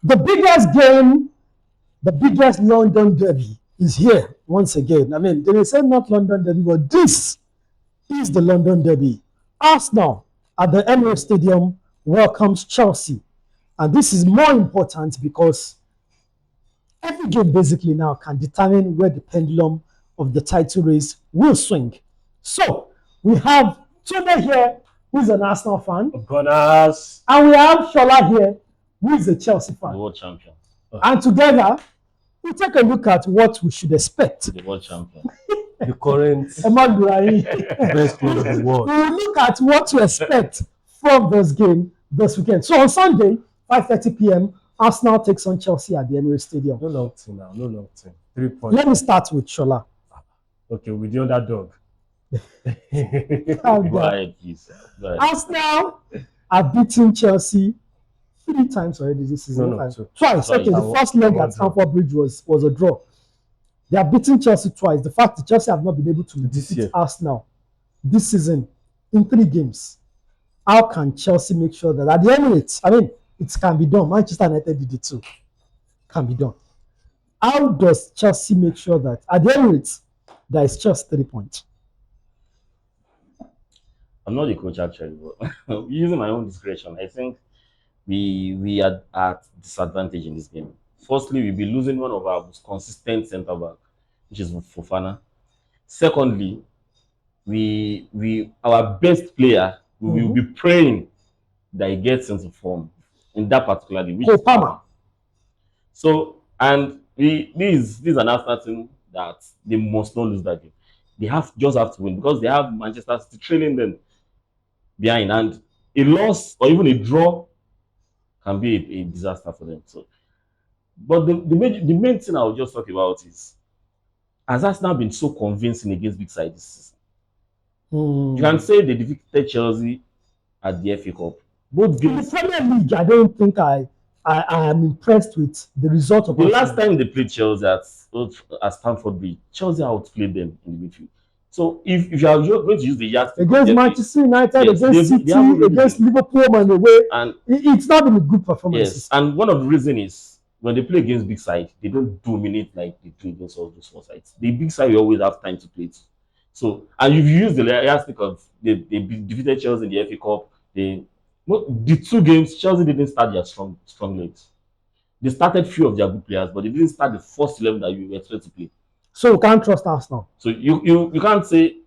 The biggest game, the biggest London derby is here once again. I mean, they may say not London derby, but this is the London derby. Arsenal at the Emirates Stadium welcomes Chelsea. And this is more important because every game basically now can determine where the pendulum of the title race will swing. So we have Tunde here, who is an Arsenal fan, Gunners. and we have Shola here, who is a Chelsea fan. The world champion. And together, we'll take a look at what we should expect. The world champion. The current Emma Durayi. best player of the world. We will look at what to expect from this game this weekend. So on Sunday, 5:30 p.m., Arsenal takes on Chelsea at the Emirates Stadium. No long thing now, no long thing. 3 points. Let me start with Shola. Okay, with the underdog. Oh, Go God. ahead, please. Go ahead. Arsenal have beaten Chelsea 3 times already this season. No, two. Twice. Okay, the first leg at Stamford Bridge was a draw. They have beaten Chelsea twice. The fact that Chelsea have not been able to defeat Arsenal this season in 3 games. How can Chelsea make sure that at the Emirates, I mean, it can be done. Manchester United did it too. Can be done. How does Chelsea make sure that at the Emirates, there is just 3 points? I'm not the coach actually, but using my own discretion, I think we are at disadvantage in this game. Firstly, we'll be losing one of our most consistent centre back, which is Fofana. Secondly, our best player, we will be praying that he gets into form in that particular day, which is Palmer. So, and this is an Arsenal team that they must not lose that game. They just have to win because they have Manchester City trailing them behind, and a loss or even a draw can be a disaster for them. So, but the main thing I will just talk about is, has Arsenal been so convincing against big side this season? You can say they defeated Chelsea at the FA Cup. Both games. In the Premier League, I don't think I am impressed with the result of the last time they played Chelsea at Stamford Bridge. Chelsea outplayed them in the midfield. So if you are going to use the yardstick against Manchester United, yes, against City, against Liverpool on the way, and it's not been a good performance. Yes, and one of the reasons is when they play against big side, they don't dominate like they do against all those small sides. The big side, you always have time to play it. So, and if you use the yardstick of they defeated Chelsea in the FA Cup, the 2 games Chelsea didn't start their strong legs. They started few of their good players, but they didn't start the first 11 that you expect to play. So we can't trust Arsenal. So you can't say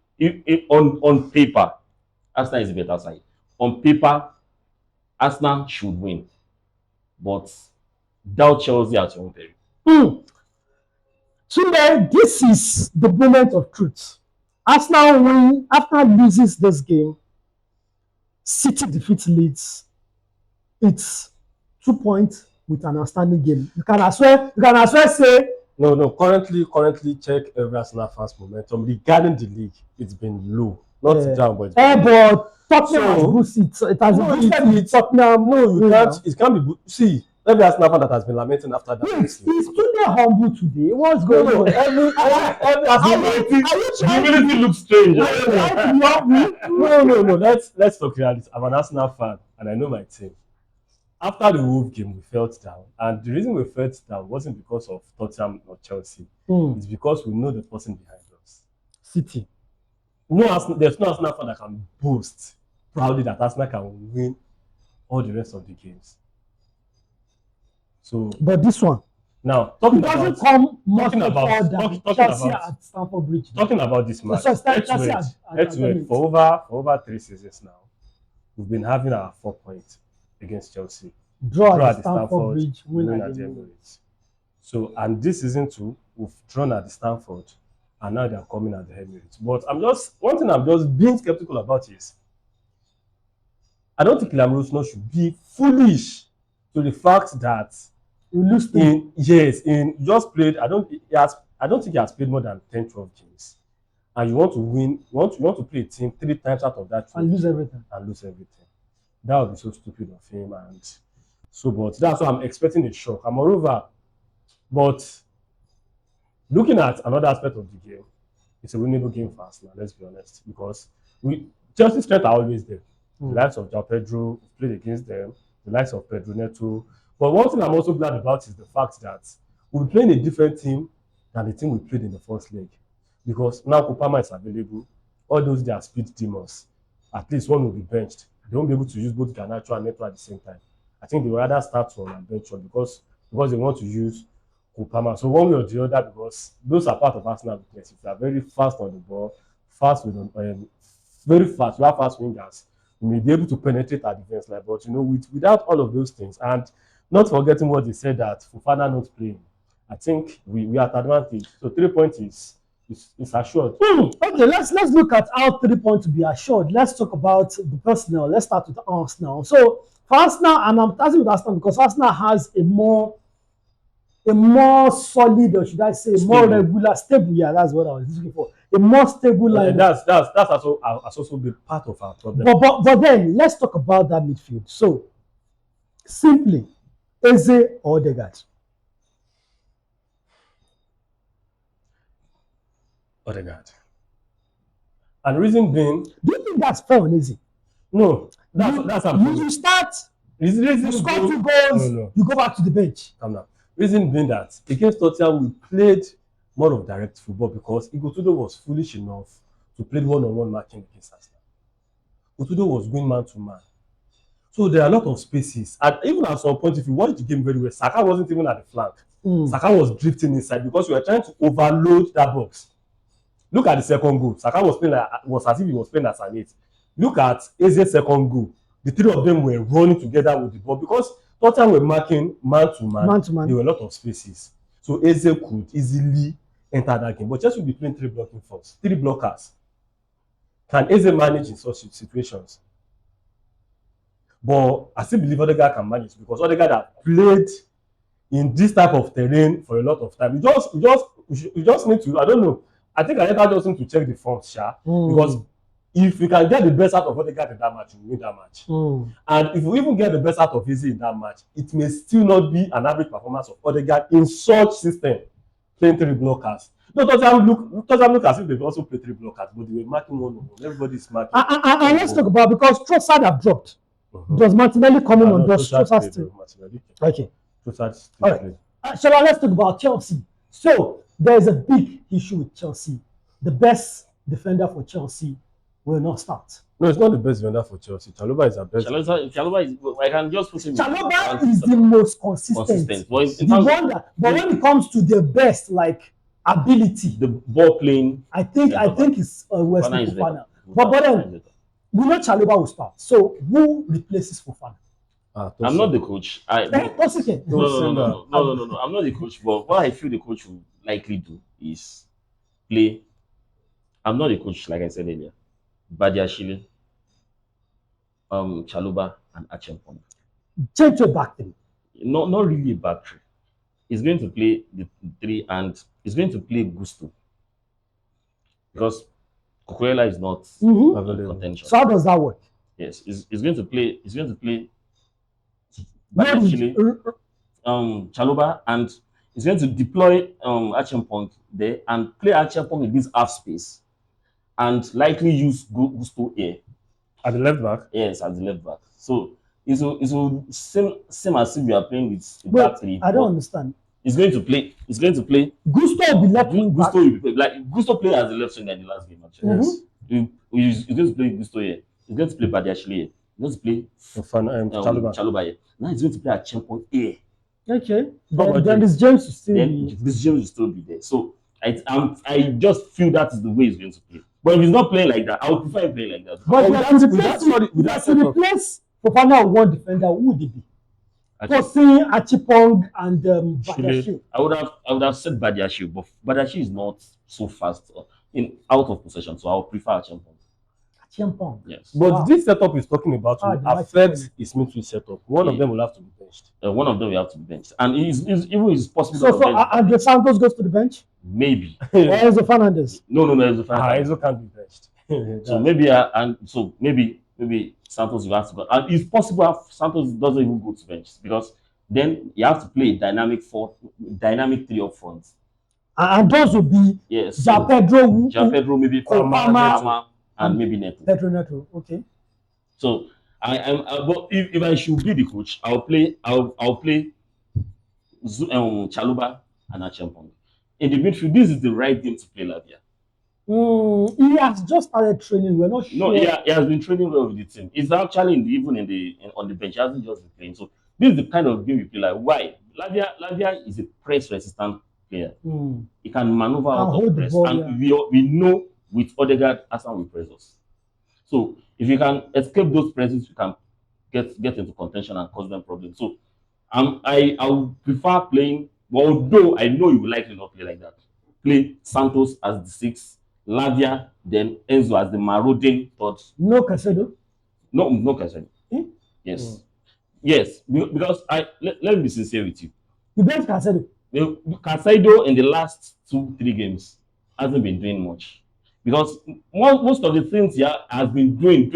on paper, Arsenal is a better side. On paper, Arsenal should win, but doubt Chelsea at your own peril. Today, this is the moment of truth. Arsenal loses this game. City defeats Leeds. It's 2 points with an outstanding game. You can as well say. No. Currently, check every Arsenal fans' momentum regarding the league. It's been low, not down, but. But Tottenham has boosted. It has boosted Tottenham. No, you can't. It can't be. See, every Arsenal fan that has been lamenting after that. Wait, is Tunde humble today? What's going on? Every Humility looks strange. No. Let's talk reality. I'm an Arsenal fan, and I know my team. After the Wolves game, we felt down. And the reason we felt down wasn't because of Tottenham or Chelsea. It's because we know the person behind us. City. There's no Arsenal fan that can boast proudly that Arsenal can win all the rest of the games. So, but this one. Now, talking about Chelsea at Stamford Bridge. Talking about this match, let's wait. For over 3 seasons now, we've been having our 4 points against Chelsea. Draw at the Stamford Bridge, win at the Emirates. So, and this season too, we've drawn at the Stamford, and now they're coming at the Emirates. But one thing I'm just being skeptical about is, I don't think Liam Rossno should be foolish to the fact that you lose just played. I don't think he has played more than 10-12 games, and you want to win. You want to play a team 3 times out of that and lose everything. That would be so stupid of him, and so. But that's why I'm expecting a shock. And moreover, but looking at another aspect of the game, it's a winnable game for Arsenal. Let's be honest, because Chelsea's strength are always there. The likes of João Pedro, played against them. The likes of Pedro Neto. But one thing I'm also glad about is the fact that we're playing a different team than the team we played in the first leg. Because now Kopama is available, all those their speed demons, at least one will be benched. They won't be able to use both Garnacho and Neto at the same time. I think they will rather start one and bench one because they want to use Kopama. So one way or the other, because those are part of Arsenal weakness. If you are very fast on the ball, fast with very fast, you have fast wingers, you may be able to penetrate our defense line. But without all of those things, and not forgetting what they said that Fofana not playing, I think we are at advantage. So 3 points is assured. Okay, let's look at how 3 points to be assured. Let's talk about the personnel. Let's start with Arsenal. So for Arsenal, and I'm starting with Arsenal because Arsenal has a more solid, or should I say, more regular, stable. Yeah, that's what I was looking for. A more stable line. That's also been part of our problem. But then let's talk about that midfield. So simply, Eze or Odegaard? Odegaard. And reason being, do you think that's fair on Eze? No, that's you start. You score 2 goals. No. You go back to the bench. Come now. Reason being that against Tottenham we played more of direct football because Igotudo was foolish enough to play one-on-one matching against Arsenal. Igotudo was going man to man. So there are a lot of spaces. And even at some point, if you watch the game very well, Saka wasn't even at the flank. Saka was drifting inside because we were trying to overload that box. Look at the second goal. Saka was as if he was playing as an 8. Look at Eze's second goal. The 3 of them were running together with the ball because Tottenham were marking man to man. There were a lot of spaces. So Eze could easily enter that game. But just will be playing 3 blocking force, 3 blockers. Can Eze manage in such situations? But I still believe Odegaard can manage because Odegaard have played in this type of terrain for a lot of time. You just need to, I don't know. I think I just need to check the forms, because if you can get the best out of Odegaard in that match, you win that match. And if you even get the best out of Eze in that match, it may still not be an average performance of Odegaard in such system, playing 3 blockers. No, Tottenham look as if they've also played 3 blockers, but they were marking one-on-one. Everybody's marking. And let's talk about, because Trossard have dropped. Does Martinelli come in on those? Trossard still? Okay. Trossard still. All right. So let's talk about Chelsea. So there is a big issue with Chelsea. The best defender for Chelsea will not start. No, it's not the best defender for Chelsea. Chalobah is the best. Chalobah is. I can just put him. Chalobah is the most consistent. But when it comes to the best, like ability, the ball playing, I think it's Wesley Fofana. But then we know Chalobah will start. So who replaces Fofana? I'm not the coach. No. I'm not the coach. But what I feel the coach will likely do is play. I'm not the coach, like I said earlier. Badiashile, Chalobah, and Acheampong. Change to back three. Not really a back three. He's going to play the 3 and he's going to play Gusto because Cucurella is not in contention. So how does that work? Yes, he's going to play. He's going to play Badiashile, Chalobah, and he's going to deploy Acheampong there and play Acheampong in this half space. And likely use Gusto here. At the left back? Yes, at the left back. So it will same as if you are playing with back 3. I don't understand. He's going to play. Gusto will be left wing back. Gusto played as the left winger in the last game actually. Yes. He's going to play Gusto here. He's going to play Badiashile here. He's going to play Chalobah here. Now he's going to play Acheampong here. Okay. Then this James will still be there. So I just feel that is the way he's going to play. But if he's not playing like that, I would prefer him playing like that. But to replace Fofana with one defender, who would it be? Tosin, Acheampong, and Badiashile. I would have said Badiashile, but Badiashile is not so fast out of possession, so I would prefer Acheampong. Yes. But this setup he's talking about will affect his midfield setup. One of them will have to be benched. One of them will have to be benched. And it's possible. So Andre Santos goes to the bench? Maybe. Or Enzo Fernandez? No, Enzo Fernandez. Enzo can't be benched. So maybe Santos will have to go. And it's possible Santos doesn't even go to bench because then you have to play dynamic 3 up front. And those will be João Pedro, maybe Kopama, and maybe Neto. Pedro Neto, okay. So But if I should be the coach, I'll play Chaluba and Achampong. In the midfield, this is the right game to play Lavia. He has just started training. We're not sure. No, he has been training well with the team. He's actually on the bench. He hasn't just been playing. So this is the kind of game you play like. Why? Lavia is a press resistant player. He can maneuver out of press, and we know with Odegaard, Arsenal will press us. So if you can escape those presses, you can get into contention and cause them problems. So I would prefer playing. Although I know you will likely not play like that. Play Santos as the 6, Lavia, then Enzo as the marauding third. No Caicedo? No Caicedo. Yes. Yes, because let me be sincere with you. You bench Caicedo? Caicedo in the last 2-3 games hasn't been doing much. Because most of the things he has been doing,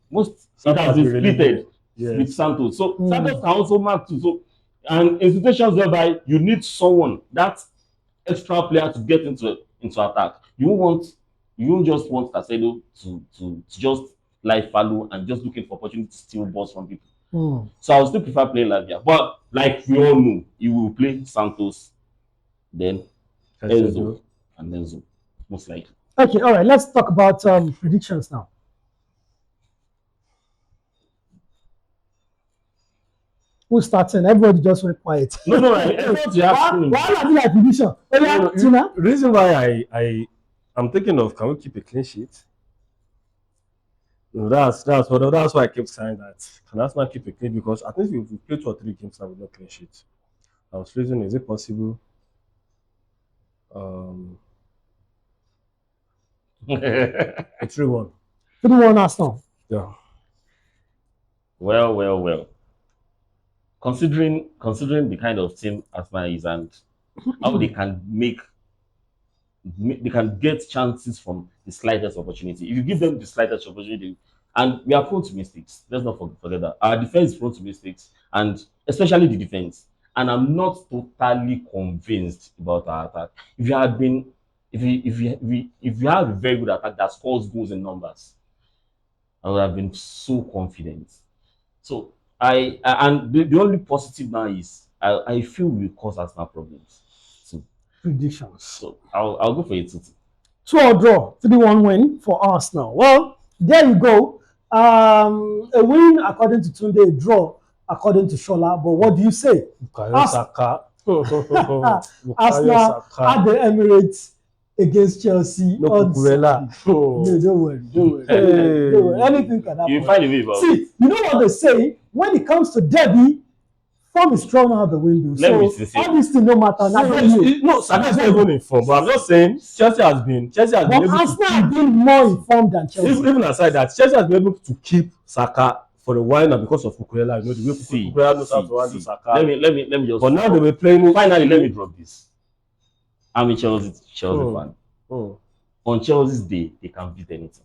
most it has been splitted with Santos. So Santos can also mark too. So, and in situations whereby you need someone, that extra player to get into attack, you won't just want Caicedo to just lie fallow and just looking for opportunity to steal balls from people. So I would still prefer playing Lavia. But like we all know, you will play Santos, then Enzo, and Enzo, most likely. Okay, all right. Let's talk about predictions now. Who's starting? Everybody just went quiet. No, I thought you asked me. Why not like prediction? The reason why I'm thinking of, can we keep a clean sheet? No, that's why I kept saying that. Can Arsenal keep a clean? Because I think we've played 2 or 3 games now with no clean sheet. I was reasoning, is it possible? A 3-1. 3-1 Arsenal. Yeah. Well. Considering the kind of team Arsenal is and how they can get chances from the slightest opportunity. If you give them the slightest opportunity, and we are prone to mistakes. Let's not forget that our defense is prone to mistakes, and especially the defense. And I'm not totally convinced about our attack. If you have a very good attack that scores goals in numbers, I would have been so confident. So and the only positive now is I feel we cause Arsenal problems. So predictions. So I'll go for it. 2-2 draw, 3-1 win for Arsenal. Well, there you go. A win according to Tunde, a draw according to Shola. But what do you say? Saka. Arsenal at the Emirates against Chelsea. No Cucurella. No, don't worry. Anything can happen. You find a way about See, you know what they say? When it comes to derby, form is thrown out the window. So all these things no matter. No, Saka is not even informed. But I'm just saying Chelsea has been able Arsenal have been more informed than Chelsea. Even aside that, Chelsea has been able to keep Saka for a while now because of Cucurella. You know the way Cucurella knows how to handle Saka. Let me just. But now they were playing. Finally, let me drop this. I'm a Chelsea fan. On Chelsea's day, they can beat anything.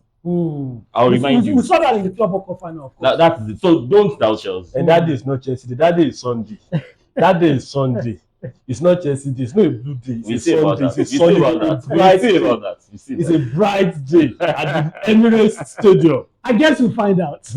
I'll remind you. We saw that in the Club World Cup final. Of course. That's it. So don't doubt Chelsea. And that day is not Chelsea. That day is Sunday. That day is Sunday. It's not Chelsea day. It's not a blue day. It's a Sunday. It's a Sunday. It's a bright day at the Emirates Stadium. I guess we'll find out.